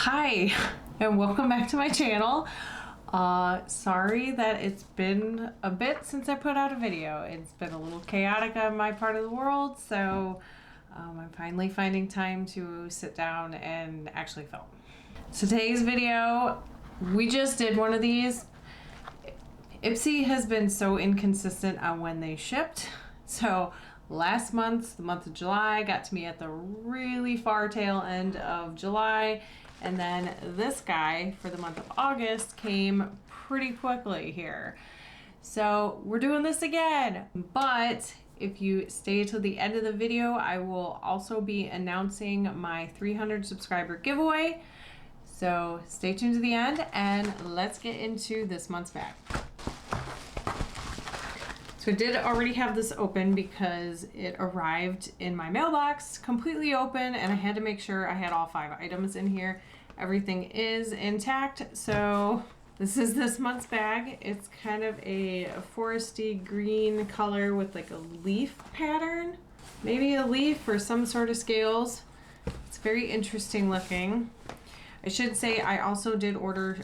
Hi, and welcome back to my channel. Sorry that it's been a bit since I put out a video. It's been a little chaotic on my part of the world, so I'm finally finding time to sit down and actually film. So today's video, we just did one of these. Ipsy has been so inconsistent on when they shipped. So last month, the month of July, got to me at the really far tail end of July. And then this guy for the month of August came pretty quickly here. So we're doing this again. But if you stay till the end of the video, I will also be announcing my 300 subscriber giveaway. So stay tuned to the end and let's get into this month's bag. So I did already have this open because it arrived in my mailbox completely open and I had to make sure I had all 5 items in here. Everything is intact. So this is this month's bag. It's kind of a foresty green color with like a leaf pattern, maybe a leaf or some sort of scales. It's very interesting looking. I should say I also did order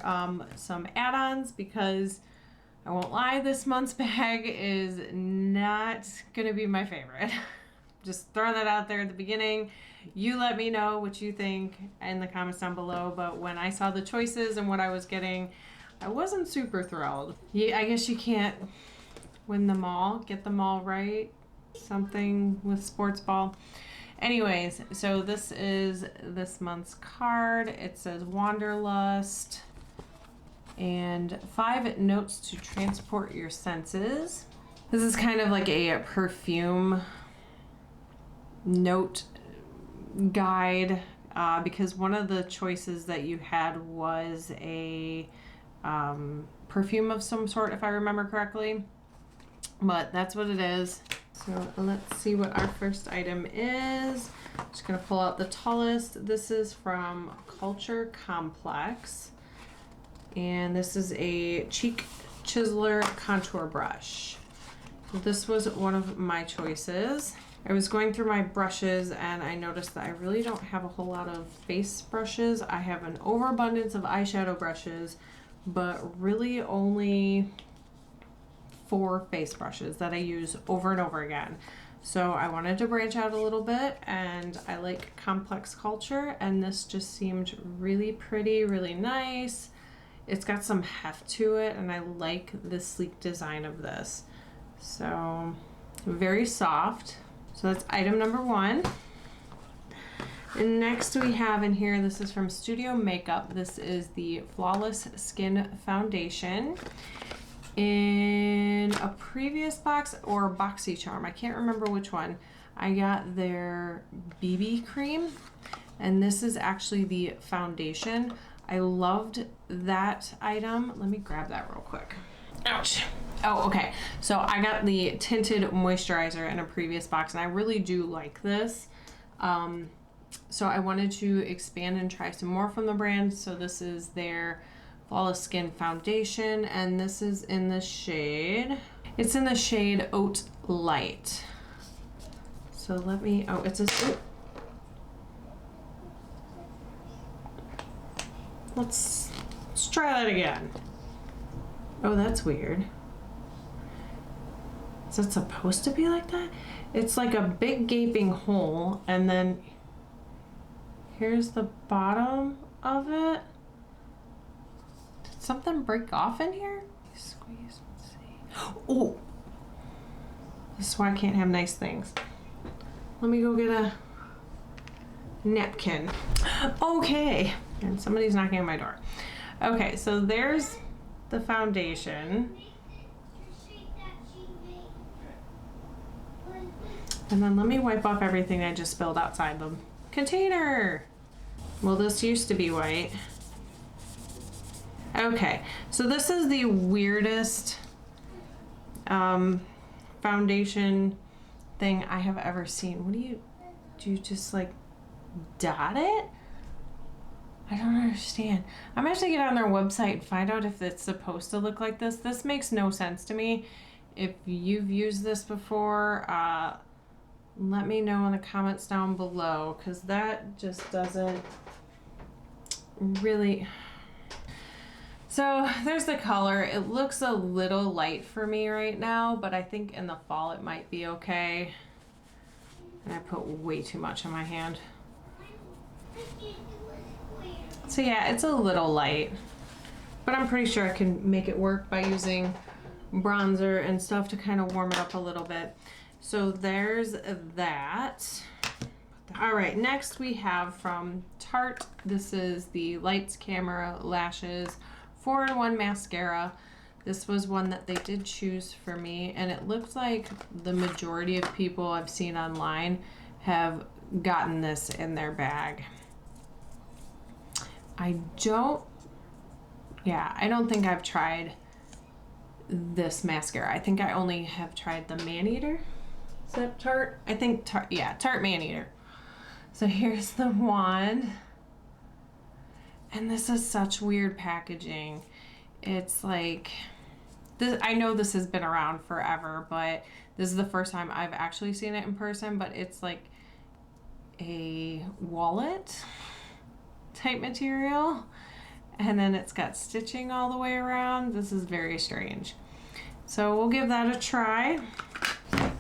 some add-ons because I won't lie, this month's bag is not gonna be my favorite. Just throwing that out there at the beginning. You let me know what you think in the comments down below, but when I saw the choices and what I was getting, I wasn't super thrilled. Yeah, I guess you can't win them all, get them all right. Something with sports ball. Anyways, so this is this month's card. It says Wanderlust and 5 notes to transport your senses. This is kind of like a perfume note guide because one of the choices that you had was a perfume of some sort, if I remember correctly, but that's what it is. So let's see what our first item is. Just gonna pull out the tallest. This is from Culture Complex. And this is a cheek chiseler contour brush. This was one of my choices. I was going through my brushes and I noticed that I really don't have a whole lot of face brushes. I have an overabundance of eyeshadow brushes, but really only 4 face brushes that I use over and over again. So I wanted to branch out a little bit and I like Complex Culture, and this just seemed really pretty, really nice. It's got some heft to it and I like the sleek design of this. So very soft. So that's item number 1. And next we have in here, this is from Studio Makeup. This is the Flawless Skin Foundation. In a previous box or BoxyCharm, I can't remember which one, I got their BB cream, and this is actually the foundation. I loved that item. Let me grab that real quick. Ouch. Oh, okay. So I got the tinted moisturizer in a previous box and I really do like this. So I wanted to expand and try some more from the brand. So this is their Flawless Skin Foundation and this is in the shade, it's in the shade Oat Light. So let me, oh, it's a, Let's try that again. Oh, that's weird. Is it supposed to be like that? It's like a big gaping hole, and then here's the bottom of it. Did something break off in here? Squeeze, let's see. Oh! This is why I can't have nice things. Let me go get a napkin. Okay. And somebody's knocking on my door. Okay, so there's the foundation. And then let me wipe off everything I just spilled outside the container. Well, this used to be white. Okay, so this is the weirdest foundation thing I have ever seen. What do you just like dot it? I don't understand. I'm actually gonna get on their website and find out if it's supposed to look like this. This makes no sense to me. If you've used this before, let me know in the comments down below, because that just doesn't really... So there's the color. It looks a little light for me right now, but I think in the fall it might be okay. And I put way too much on my hand. So yeah, it's a little light, but I'm pretty sure I can make it work by using bronzer and stuff to kind of warm it up a little bit. So there's that. All right, next we have from Tarte. This is the Lights Camera Lashes 4-in-1 mascara. This was one that they did choose for me, and it looks like the majority of people I've seen online have gotten this in their bag. I don't think I've tried this mascara. I think I only have tried the Maneater. Is that Tarte? I think Tarte, yeah, Tarte Maneater. So here's the wand. And this is such weird packaging. It's like, this, I know this has been around forever, but this is the first time I've actually seen it in person, but it's like a wallet type material. And then it's got stitching all the way around. This is very strange. So we'll give that a try.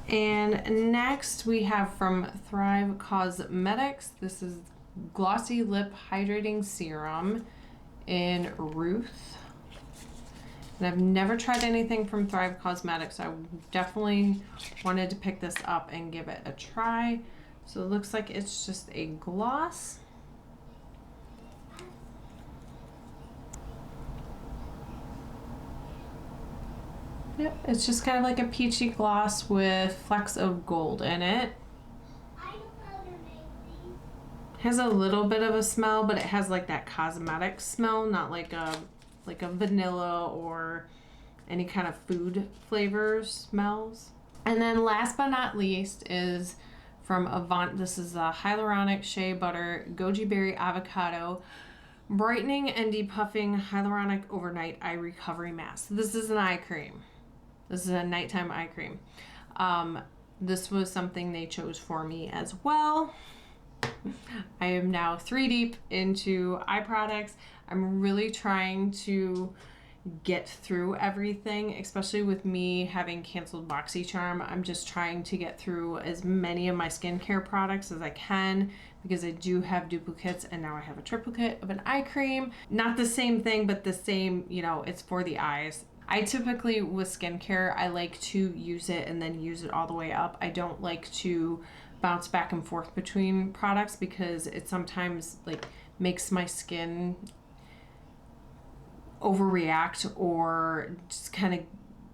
And next we have from Thrive Cosmetics. This is Glossy Lip Hydrating Serum in Ruth. And I've never tried anything from Thrive Cosmetics. So I definitely wanted to pick this up and give it a try. So it looks like it's just a gloss. Yep, it's just kind of like a peachy gloss with flecks of gold in it. Has a little bit of a smell, but it has like that cosmetic smell, not like a vanilla or any kind of food flavors smells. And then last but not least is from Avant. This is a hyaluronic shea butter goji berry avocado brightening and depuffing hyaluronic overnight eye recovery mask. This is an eye cream. This is a nighttime eye cream. This was something they chose for me as well. I am now 3 deep into eye products. I'm really trying to get through everything, especially with me having canceled BoxyCharm. I'm just trying to get through as many of my skincare products as I can because I do have duplicates, and now I have a triplicate of an eye cream. Not the same thing, but the same, you know, it's for the eyes. I typically, with skincare, I like to use it and then use it all the way up. I don't like to bounce back and forth between products because it sometimes like makes my skin overreact or just kind of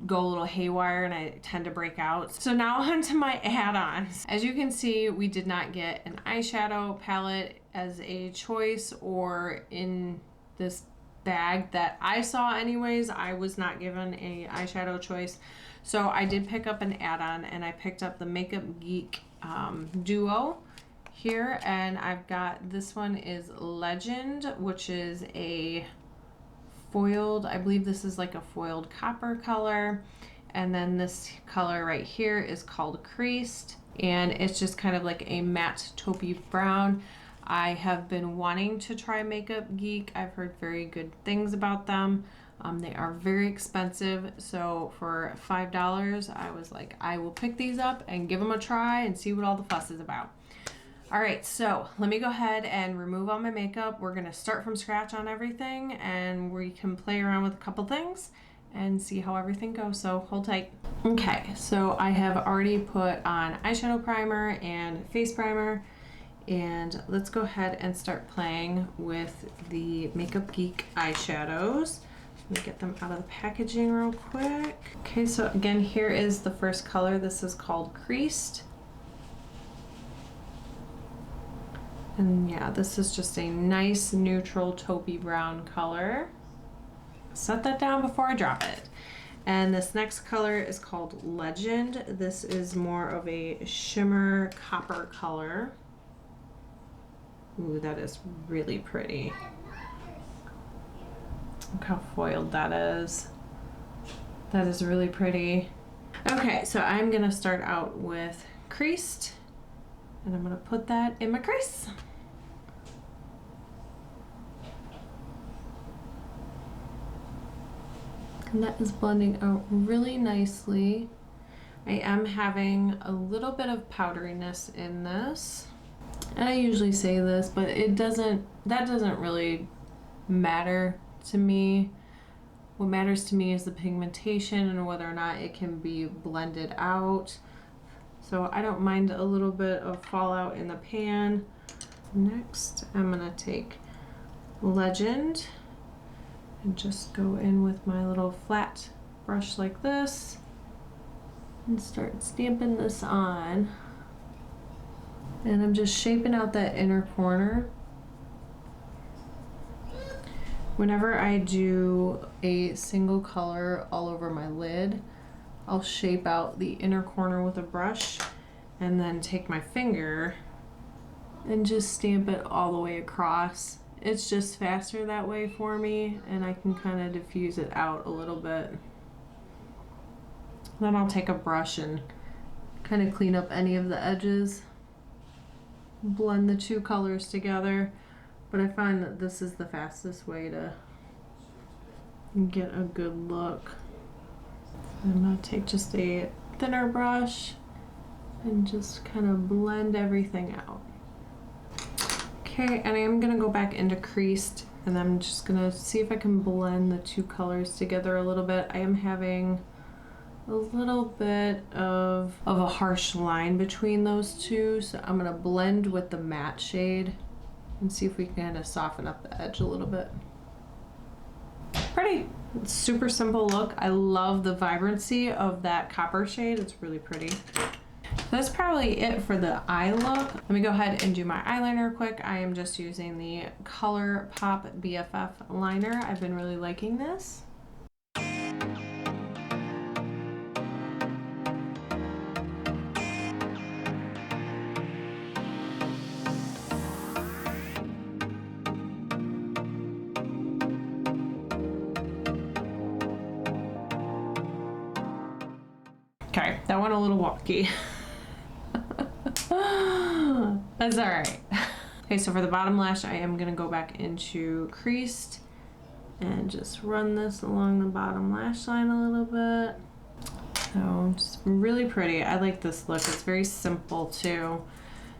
go a little haywire, and I tend to break out. So now onto my add-ons. As you can see, we did not get an eyeshadow palette as a choice or in this bag that I saw anyways. I was not given a eyeshadow choice. So I did pick up an add-on, and I picked up the Makeup Geek duo here, and I've got, this one is Legend, which is a foiled, I believe this is like a foiled copper color, and then this color right here is called Creased, and it's just kind of like a matte taupey brown. I have been wanting to try Makeup Geek. I've heard very good things about them. They are very expensive, so for $5 I was like, I will pick these up and give them a try and see what all the fuss is about. All right, so let me go ahead and remove all my makeup. We're gonna start from scratch on everything, and we can play around with a couple things and see how everything goes, so hold tight. Okay, so I have already put on eyeshadow primer and face primer, and let's go ahead and start playing with the Makeup Geek eyeshadows. Let me get them out of the packaging real quick. Okay, so again, here is the first color. This is called Creased. And yeah, this is just a nice neutral taupey brown color. Set that down before I drop it. And this next color is called Legend. This is more of a shimmer copper color. Ooh, that is really pretty. Look how foiled that is. That is really pretty. Okay, so I'm gonna start out with Creased, and I'm gonna put that in my crease. And that is blending out really nicely. I am having a little bit of powderiness in this. And I usually say this, but that doesn't really matter to me. What matters to me is the pigmentation and whether or not it can be blended out. So I don't mind a little bit of fallout in the pan. Next, I'm gonna take Legend and just go in with my little flat brush like this and start stamping this on. And I'm just shaping out that inner corner. Whenever I do a single color all over my lid, I'll shape out the inner corner with a brush and then take my finger and just stamp it all the way across. It's just faster that way for me, and I can kind of diffuse it out a little bit. Then I'll take a brush and kind of clean up any of the edges, blend the two colors together, but I find that this is the fastest way to get a good look. I'm gonna take just a thinner brush and just kind of blend everything out. Okay, and I am gonna go back into creased, and I'm just gonna see if I can blend the two colors together a little bit. I am having a little bit of a harsh line between those two, so I'm gonna blend with the matte shade and see if we can kind of soften up the edge a little bit. Pretty. It's super simple look. I love the vibrancy of that copper shade. It's really pretty. That's probably it for the eye look. Let me go ahead and do my eyeliner quick. I am just using the ColourPop BFF liner. I've been really liking this. Okay, that went a little wonky. That's all right. Okay, so for the bottom lash, I am gonna go back into creased and just run this along the bottom lash line a little bit. So just really pretty. I like this look. It's very simple too.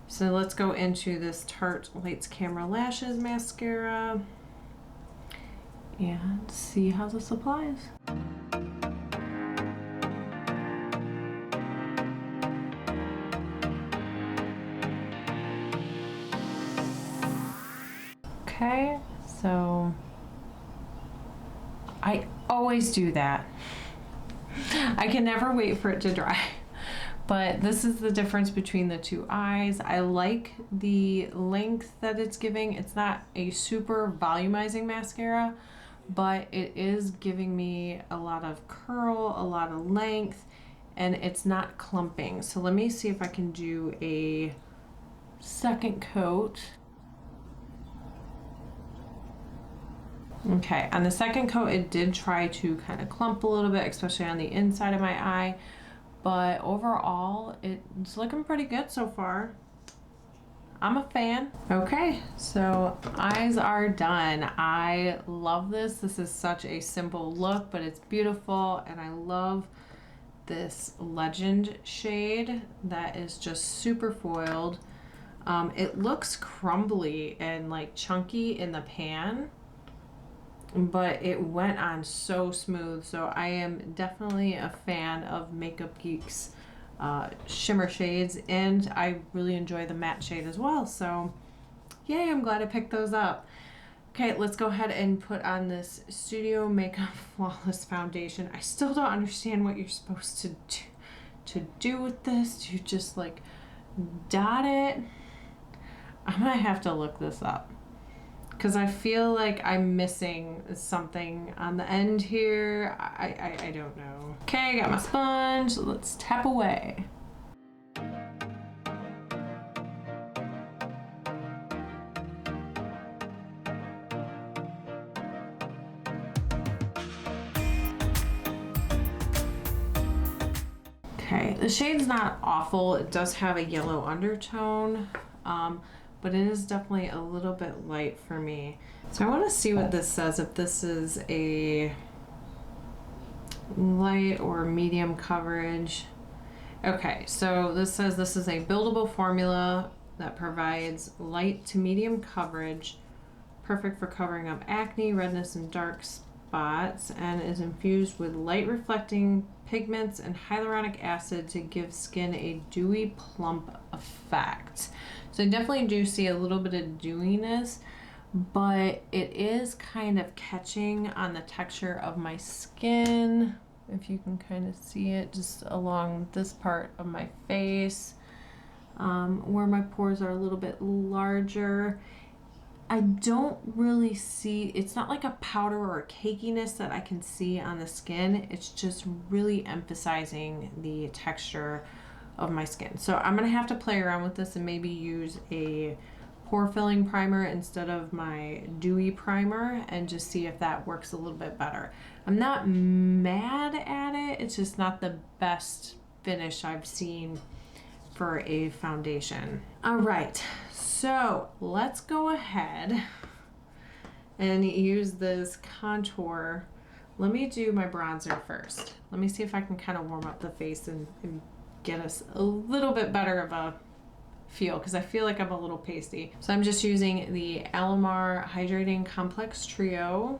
So let's go into this Tarte Lights Camera Lashes mascara and see how this applies. Okay, so I always do that. I can never wait for it to dry, but this is the difference between the two eyes. I like the length that it's giving. It's not a super volumizing mascara, but it is giving me a lot of curl, a lot of length, and it's not clumping. So let me see if I can do a second coat. Okay, on the second coat, it did try to kind of clump a little bit, especially on the inside of my eye, but overall, it's looking pretty good so far. I'm a fan. Okay, so eyes are done. I love this. This is such a simple look, but it's beautiful, and I love this Legend shade that is just super foiled. It looks crumbly and like chunky in the pan, but it went on so smooth. So I am definitely a fan of Makeup Geek's shimmer shades, and I really enjoy the matte shade as well. So yay, I'm glad I picked those up. Okay, let's go ahead and put on this Studio Makeup Flawless Foundation. I still don't understand what you're supposed to do with this. Do you just like dot it? I'm gonna have to look this up, because I feel like I'm missing something on the end here. I don't know. Okay, I got my sponge. Let's tap away. Okay, the shade's not awful. It does have a yellow undertone, but it is definitely a little bit light for me. So I want to see what this says, if this is a light or medium coverage. Okay, so this says this is a buildable formula that provides light to medium coverage, perfect for covering up acne, redness, and dark spots, and is infused with light reflecting pigments and hyaluronic acid to give skin a dewy, plump effect. So I definitely do see a little bit of dewiness, but it is kind of catching on the texture of my skin. If you can kind of see it just along this part of my face, where my pores are a little bit larger. I don't really see, it's not like a powder or a cakiness that I can see on the skin. It's just really emphasizing the texture of my skin. So I'm gonna have to play around with this and maybe use a pore filling primer instead of my dewy primer and just see if that works a little bit better. I'm not mad at it, it's just not the best finish I've seen for a foundation. All right, so let's go ahead and use this contour. Let me do my bronzer first. Let me see if I can kind of warm up the face and get us a little bit better of a feel, because I feel like I'm a little pasty. So I'm just using the Alamar Hydrating Complex Trio,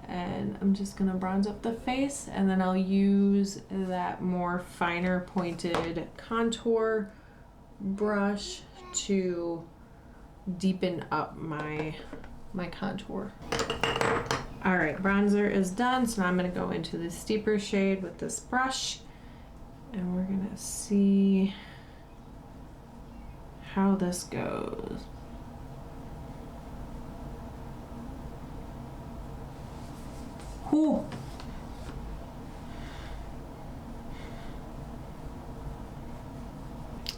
and I'm just gonna bronze up the face, and then I'll use that more finer pointed contour brush to deepen up my contour. All right, bronzer is done, so now I'm gonna go into the steeper shade with this brush, and we're gonna see how this goes. Whew.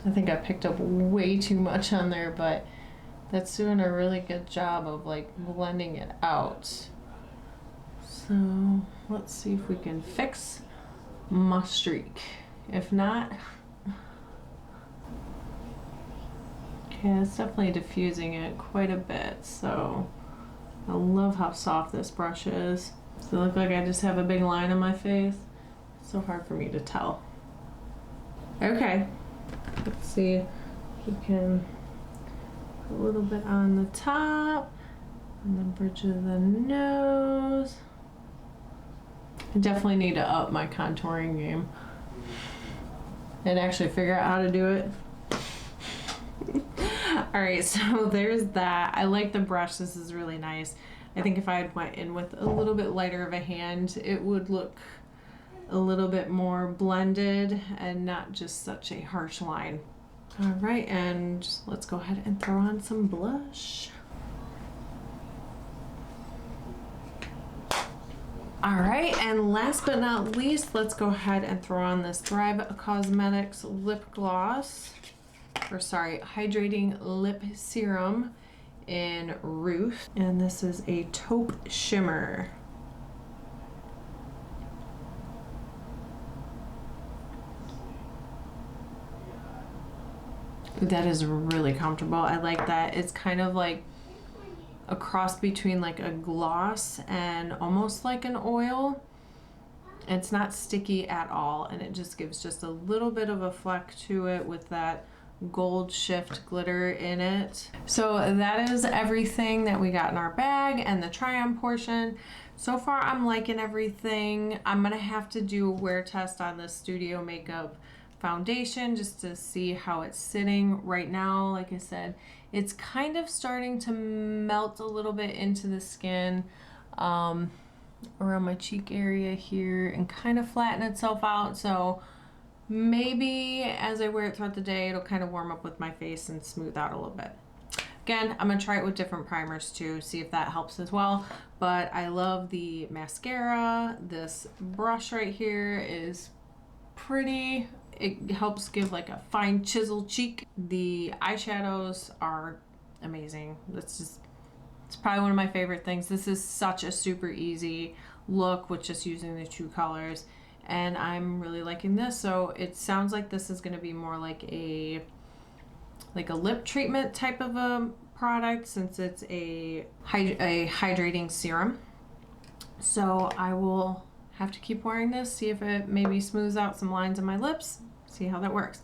I think I picked up way too much on there, but that's doing a really good job of like blending it out. So let's see if we can fix my streak. If not, yeah, it's definitely diffusing it quite a bit. So I love how soft this brush is. Does it look like I just have a big line on my face? It's so hard for me to tell. Okay, let's see if we can put a little bit on the top and the bridge of the nose. I definitely need to up my contouring game and actually figure out how to do it. All right, so there's that. I like the brush. This is really nice. I think if I had went in with a little bit lighter of a hand, it would look a little bit more blended and not just such a harsh line. All right, and let's go ahead and throw on some blush. All right, and last but not least, let's go ahead and throw on this Thrive Cosmetics lip gloss, or sorry, hydrating lip serum in Ruth, and this is a taupe shimmer. That is really comfortable. I like that. It's kind of like a cross between like a gloss and almost like an oil. It's not sticky at all, and it just gives just a little bit of a fleck to it with that gold shift glitter in it. So that is everything that we got in our bag and the try on portion. So far I'm liking everything. I'm gonna have to do a wear test on this Studio Makeup foundation just to see how it's sitting right now. Like I said, it's kind of starting to melt a little bit into the skin around my cheek area here and kind of flatten itself out. So maybe as I wear it throughout the day, it'll kind of warm up with my face and smooth out a little bit. Again, I'm gonna try it with different primers too, see if that helps as well. But I love the mascara. This brush right here is pretty. It helps give like a fine chisel cheek. The eyeshadows are amazing. It's probably one of my favorite things. This is such a super easy look with just using the two colors, and I'm really liking this. So it sounds like this is going to be more like a lip treatment type of a product, since it's a hydrating serum. So I will have to keep wearing this, see if it maybe smooths out some lines on my lips, see how that works.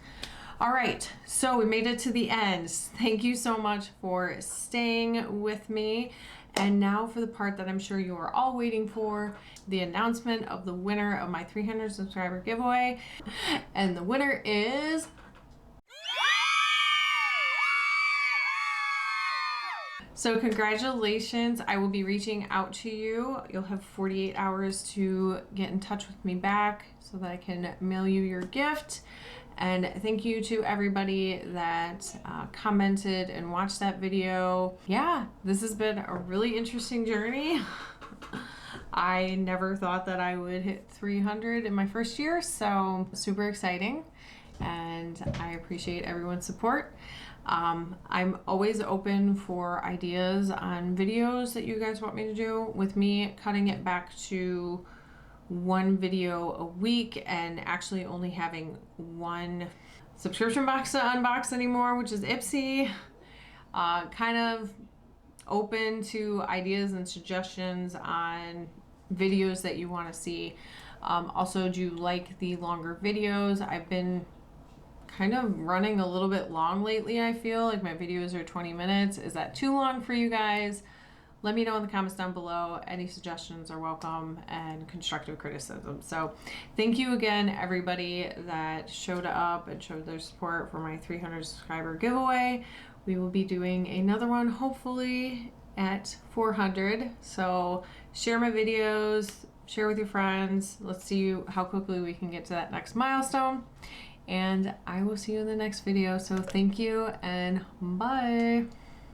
All right, so we made it to the end. Thank you so much for staying with me. And now for the part that I'm sure you are all waiting for, the announcement of the winner of my 300 subscriber giveaway. And the winner is... So congratulations, I will be reaching out to you. You'll have 48 hours to get in touch with me back so that I can mail you your gift. And thank you to everybody that commented and watched that video. Yeah, this has been a really interesting journey. I never thought that I would hit 300 in my first year, so super exciting. And I appreciate everyone's support. I'm always open for ideas on videos that you guys want me to do. With me cutting it back to one video a week and actually only having one subscription box to unbox anymore, which is Ipsy. Kind of open to ideas and suggestions on videos that you want to see. Also, do you like the longer videos? I've been kind of running a little bit long lately. I feel like my videos are 20 minutes. Is that too long for you guys? Let me know in the comments down below. Any suggestions are welcome, and constructive criticism. So thank you again, everybody that showed up and showed their support for my 300 subscriber giveaway. We will be doing another one hopefully at 400. So share my videos, share with your friends. Let's see how quickly we can get to that next milestone. And I will see you in the next video. So thank you and bye.